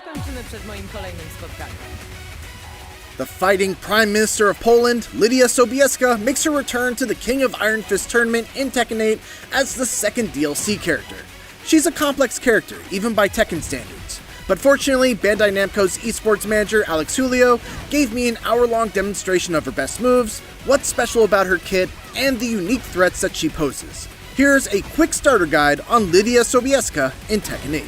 Skończymy przed moim kolejnym spotkaniem. The fighting Prime Minister of Poland, Lidia Sobieska, makes her return to the King of Iron Fist tournament in Tekken 8 as the second DLC character. She's a complex character, even by Tekken standards. But fortunately, Bandai Namco's esports manager Alex Julio gave me an hour-long demonstration of her best moves, what's special about her kit, and the unique threats that she poses. Here's a quick starter guide on Lidia Sobieska in Tekken 8.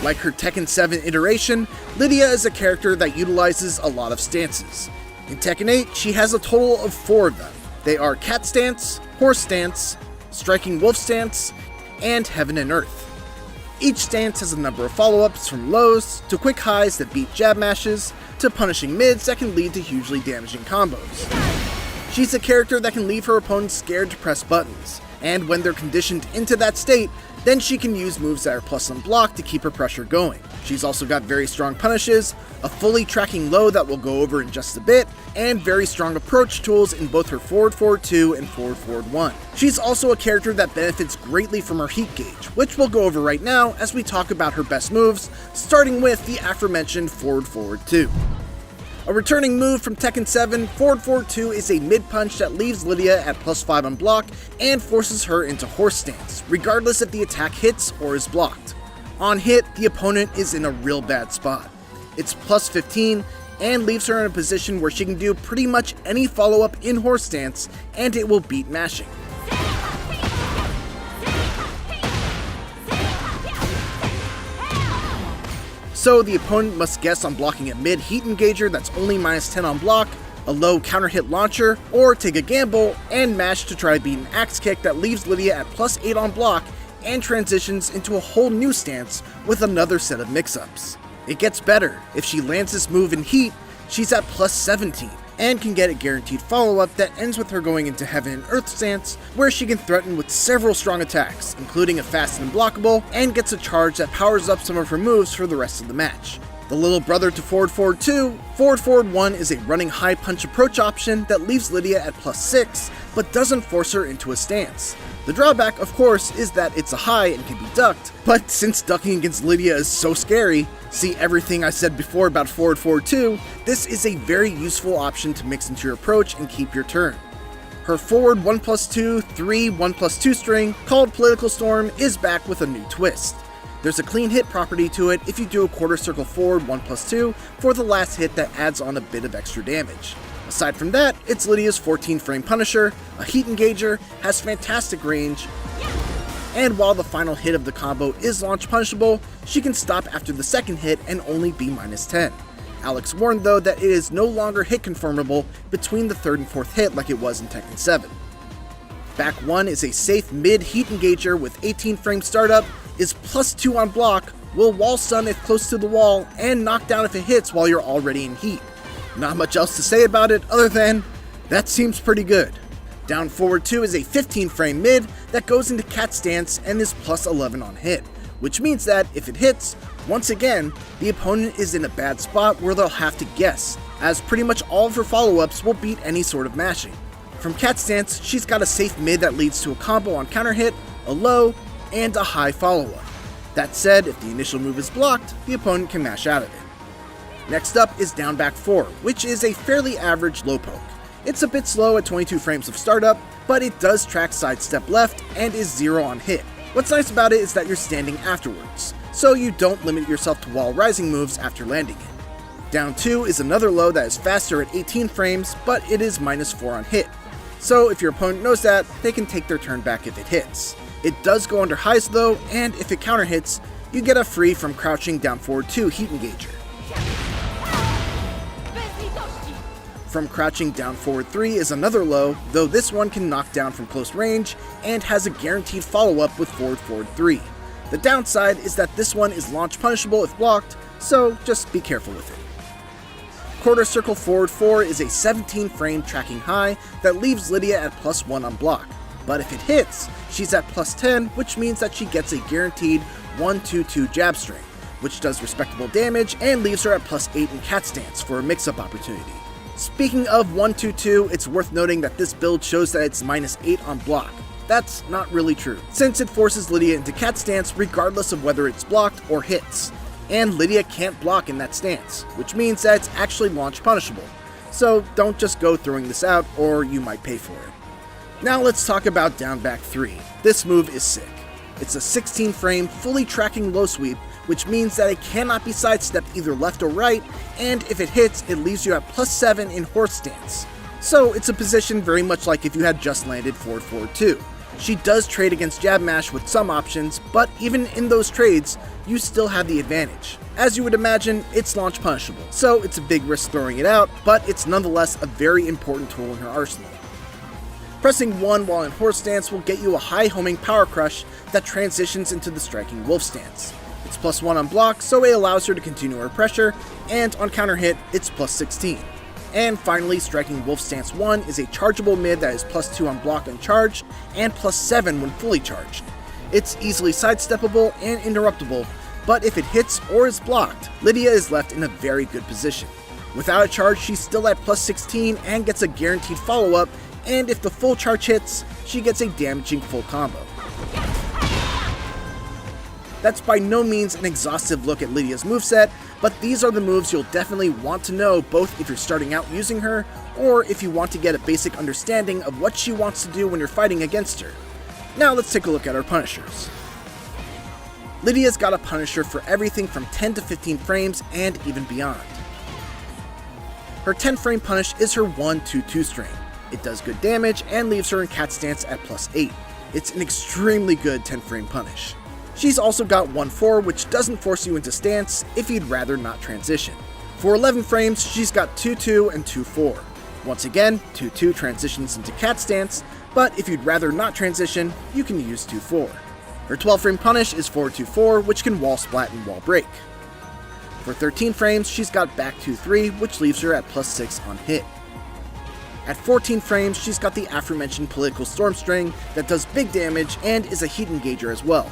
Like her Tekken 7 iteration, Lidia is a character that utilizes a lot of stances. In Tekken 8, she has a total of 4 of them. They are Cat Stance, Horse Stance, Striking Wolf Stance, and Heaven and Earth. Each stance has a number of follow-ups, from lows to quick highs that beat jab mashes, to punishing mids that can lead to hugely damaging combos. She's a character that can leave her opponents scared to press buttons, and when they're conditioned into that state, then she can use moves that are plus on block to keep her pressure going. She's also got very strong punishes, a fully tracking low that we'll go over in just a bit, and very strong approach tools in both her forward 2 and forward 1. She's also a character that benefits greatly from her heat gauge, which we'll go over right now as we talk about her best moves, starting with the aforementioned forward 2. A returning move from Tekken 7, forward 2 is a mid-punch that leaves Lidia at +5 on block and forces her into horse stance, regardless if the attack hits or is blocked. On hit, the opponent is in a real bad spot. It's +15 and leaves her in a position where she can do pretty much any follow-up in horse stance and it will beat mashing. So the opponent must guess on blocking a mid heat engager that's only -10 on block, a low counter hit launcher, or take a gamble and mash to try to beat an axe kick that leaves Lidia at +8 on block and transitions into a whole new stance with another set of mix-ups. It gets better. If she lands this move in heat, she's at +17 and can get a guaranteed follow-up that ends with her going into Heaven and Earth stance, where she can threaten with several strong attacks, including a fast and blockable, and gets a charge that powers up some of her moves for the rest of the match. The little brother to forward 2, forward 1 is a running high punch approach option that leaves Lidia at +6, but doesn't force her into a stance. The drawback, of course, is that it's a high and can be ducked, but since ducking against Lidia is so scary, see everything I said before about forward 2, this is a very useful option to mix into your approach and keep your turn. Her forward 1+2, 3, 1+2 string, called Political Storm, is back with a new twist. There's a clean hit property to it if you do a quarter circle forward 1+2 for the last hit that adds on a bit of extra damage. Aside from that, it's Lidia's 14-frame Punisher, a heat engager, has fantastic range, and while the final hit of the combo is launch punishable, she can stop after the second hit and only be -10. Alex warned though that it is no longer hit conformable between the third and fourth hit like it was in Tekken 7. Back 1 is a safe mid heat engager with 18-frame startup, is +2 on block, will wall stun if close to the wall, and knock down if it hits while you're already in heat. Not much else to say about it other than, that seems pretty good. Down forward 2 is a 15-frame mid that goes into cat stance and is +11 on hit, which means that if it hits, once again, the opponent is in a bad spot where they'll have to guess, as pretty much all of her follow-ups will beat any sort of mashing. From cat stance, she's got a safe mid that leads to a combo on counter hit, a low, and a high follow-up. That said, if the initial move is blocked, the opponent can mash out of it. Next up is down back 4, which is a fairly average low poke. It's a bit slow at 22 frames of startup, but it does track sidestep left and is 0 on hit. What's nice about it is that you're standing afterwards, so you don't limit yourself to wall rising moves after landing it. Down 2 is another low that is faster at 18 frames, but it is -4 on hit. So if your opponent knows that, they can take their turn back if it hits. It does go under highs though, and if it counter hits, you get a free from crouching down forward 2 heat engager. From crouching down forward 3 is another low, though this one can knock down from close range and has a guaranteed follow-up with forward 3. The downside is that this one is launch punishable if blocked, so just be careful with it. Quarter circle forward 4 is a 17-frame tracking high that leaves Lidia at +1 on block, but if it hits, she's at +10, which means that she gets a guaranteed 1-2-2 jab string, which does respectable damage and leaves her at +8 in cat stance for a mix-up opportunity. Speaking of 1-2-2, it's worth noting that this build shows that it's -8 on block. That's not really true, since it forces Lidia into cat stance regardless of whether it's blocked or hits, and Lidia can't block in that stance, which means that it's actually launch punishable. So don't just go throwing this out, or you might pay for it. Now let's talk about down back 3. This move is sick. It's a 16 frame, fully tracking low sweep, which means that it cannot be sidestepped either left or right, and if it hits, it leaves you at +7 in horse stance. So it's a position very much like if you had just landed forward forward 2. She does trade against jab mash with some options, but even in those trades, you still have the advantage. As you would imagine, it's launch punishable, so it's a big risk throwing it out, but it's nonetheless a very important tool in her arsenal. Pressing 1 while in horse stance will get you a high homing power crush that transitions into the striking wolf stance. It's +1 on block, so it allows her to continue her pressure, and on counter hit, it's +16. And finally, striking wolf stance 1 is a chargeable mid that is +2 on block and charge, and +7 when fully charged. It's easily sidesteppable and interruptible, but if it hits or is blocked, Lidia is left in a very good position. Without a charge, she's still at +16 and gets a guaranteed follow-up, and if the full charge hits, she gets a damaging full combo. That's by no means an exhaustive look at Lidia's moveset, but these are the moves you'll definitely want to know both if you're starting out using her, or if you want to get a basic understanding of what she wants to do when you're fighting against her. Now let's take a look at our punishers. Lidia's got a punisher for everything from 10 to 15 frames and even beyond. Her 10 frame punish is her 1-2-2 string. It does good damage and leaves her in cat stance at +8. It's an extremely good 10 frame punish. She's also got 1-4, which doesn't force you into stance if you'd rather not transition. For 11 frames, she's got 2-2 and 2-4. Once again, 2-2 transitions into cat stance, but if you'd rather not transition, you can use 2-4. Her 12 frame punish is 4-2-4, which can wall splat and wall break. For 13 frames, she's got back 2-3, which leaves her at +6 on hit. At 14 frames, she's got the aforementioned political storm string that does big damage and is a heat engager as well.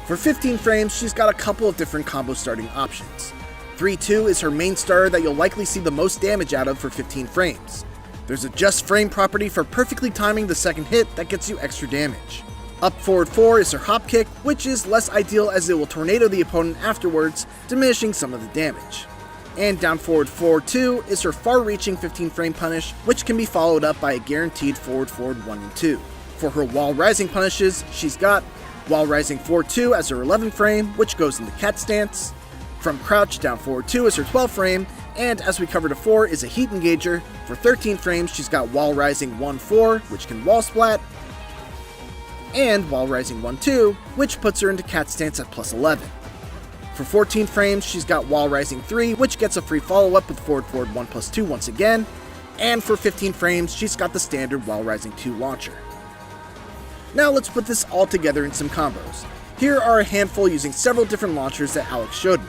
For 15 frames, she's got a couple of different combo starting options. 3-2 is her main starter that you'll likely see the most damage out of for 15 frames. There's a just frame property for perfectly timing the second hit that gets you extra damage. Up forward 4 is her hop kick, which is less ideal as it will tornado the opponent afterwards, diminishing some of the damage. And down forward 4-2 is her far-reaching 15 frame punish, which can be followed up by a guaranteed forward 1 and 2. For her wall rising punishes, she's got wall rising 4-2 as her 11 frame, which goes into cat stance. From crouch down forward 2 is her 12 frame, and as we covered before is a heat engager. For 13 frames, she's got wall rising 1-4, which can wall splat, and wall rising 1-2, which puts her into cat stance at +11. For 14 frames, she's got wall rising 3, which gets a free follow-up with forward 1+2 once again, and for 15 frames, she's got the standard wall rising 2 launcher. Now let's put this all together in some combos. Here are a handful using several different launchers that Alex showed me.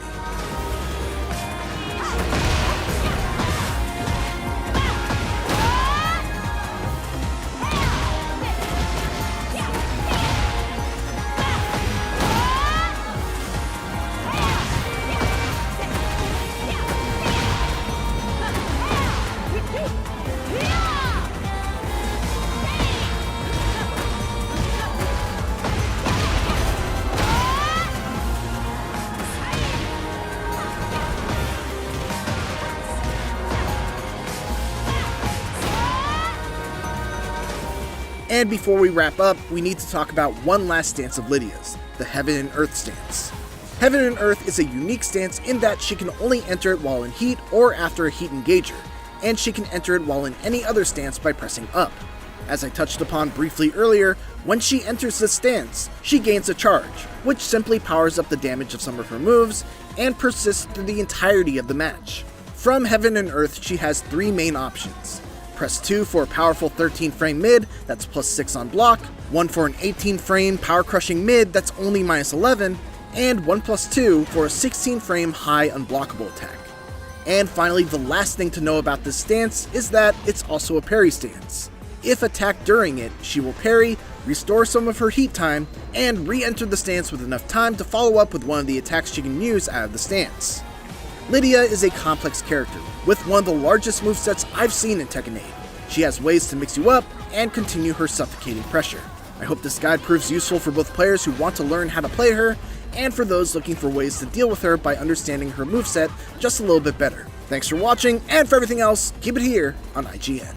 And before we wrap up, we need to talk about one last stance of Lidia's, the Heaven and Earth stance. Heaven and Earth is a unique stance in that she can only enter it while in heat or after a heat engager, and she can enter it while in any other stance by pressing up. As I touched upon briefly earlier, when she enters this stance, she gains a charge, which simply powers up the damage of some of her moves and persists through the entirety of the match. From Heaven and Earth, she has 3 main options. Press 2 for a powerful 13 frame mid that's +6 on block, 1 for an 18 frame power crushing mid that's only -11, and 1+2 for a 16 frame high unblockable attack. And finally, the last thing to know about this stance is that it's also a parry stance. If attacked during it, she will parry, restore some of her heat time, and re-enter the stance with enough time to follow up with one of the attacks she can use out of the stance. Lidia is a complex character, with one of the largest movesets I've seen in Tekken 8. She has ways to mix you up and continue her suffocating pressure. I hope this guide proves useful for both players who want to learn how to play her, and for those looking for ways to deal with her by understanding her moveset just a little bit better. Thanks for watching, and for everything else, keep it here on IGN.